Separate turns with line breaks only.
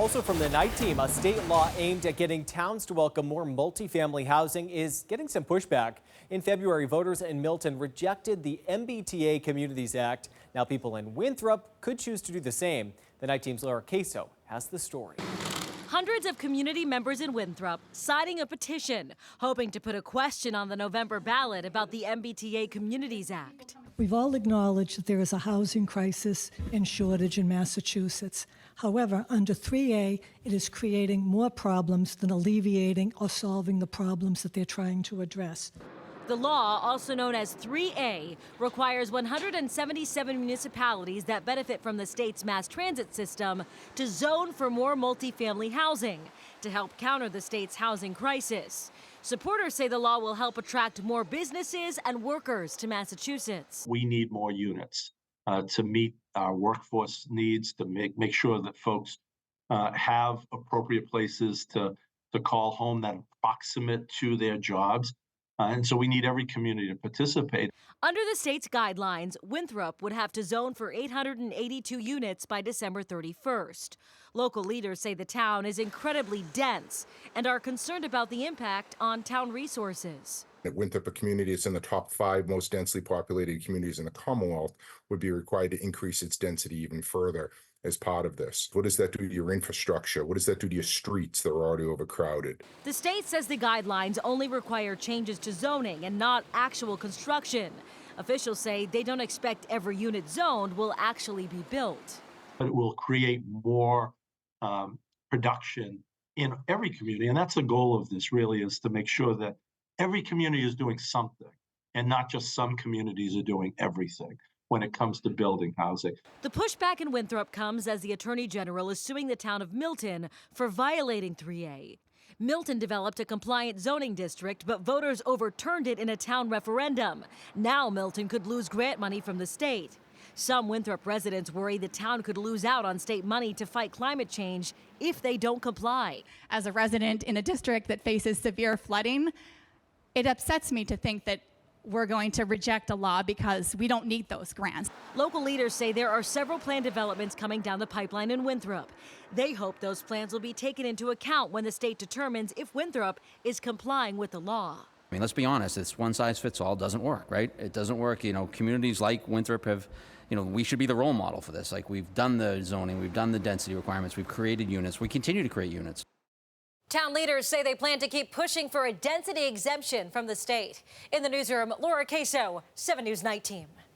Also from the night team, a state law aimed at getting towns to welcome more multifamily housing is getting some pushback. In February, voters in Milton rejected the MBTA Communities Act. Now people in Winthrop could choose to do the same. The night team's Laura Queso has the story.
Hundreds of community members in Winthrop signing a petition, hoping to put a question on the November ballot about the MBTA Communities Act.
We've all acknowledged that there is a housing crisis and shortage in Massachusetts. However, under 3A, it is creating more problems than alleviating or solving the problems that they're trying to address.
The law, also known as 3A, requires 177 municipalities that benefit from the state's mass transit system to zone for more multifamily housing to help counter the state's housing crisis. Supporters say the law will help attract more businesses and workers to Massachusetts.
We need more units to meet our workforce needs, to make sure that folks have appropriate places to call home that are proximate to their jobs. And so we need every community to participate.
Under the state's guidelines, Winthrop would have to zone for 882 units by December 31st. Local leaders say the town is incredibly dense and are concerned about the impact on town resources.
Winthrop, a community that's in the top 5 most densely populated communities in the Commonwealth, would be required to increase its density even further as part of this. What does that do to your infrastructure? What does that do to your streets that are already overcrowded?
The state says the guidelines only require changes to zoning and not actual construction. Officials say they don't expect every unit zoned will actually be built.
But it will create more production in every community. And that's the goal of this, really, is to make sure that every community is doing something and not just some communities are doing everything when it comes to building housing.
The pushback in Winthrop comes as the Attorney General is suing the town of Milton for violating 3A. Milton developed a compliant zoning district, but voters overturned it in a town referendum. Now Milton could lose grant money from the state. Some Winthrop residents worry the town could lose out on state money to fight climate change if they don't comply.
As a resident in a district that faces severe flooding, it upsets me to think that we're going to reject a law because we don't need those grants.
Local leaders say there are several planned developments coming down the pipeline in Winthrop. They hope those plans will be taken into account when the state determines if Winthrop is complying with the law.
I mean, let's be honest, it's one size fits all doesn't work, right? It doesn't work. You know, communities like Winthrop have, we should be the role model for this. Like, we've done the zoning, we've done the density requirements, we've created units, we continue to create units.
Town leaders say they plan to keep pushing for a density exemption from the state. In the newsroom, Laura Queso, 7 News Night Team.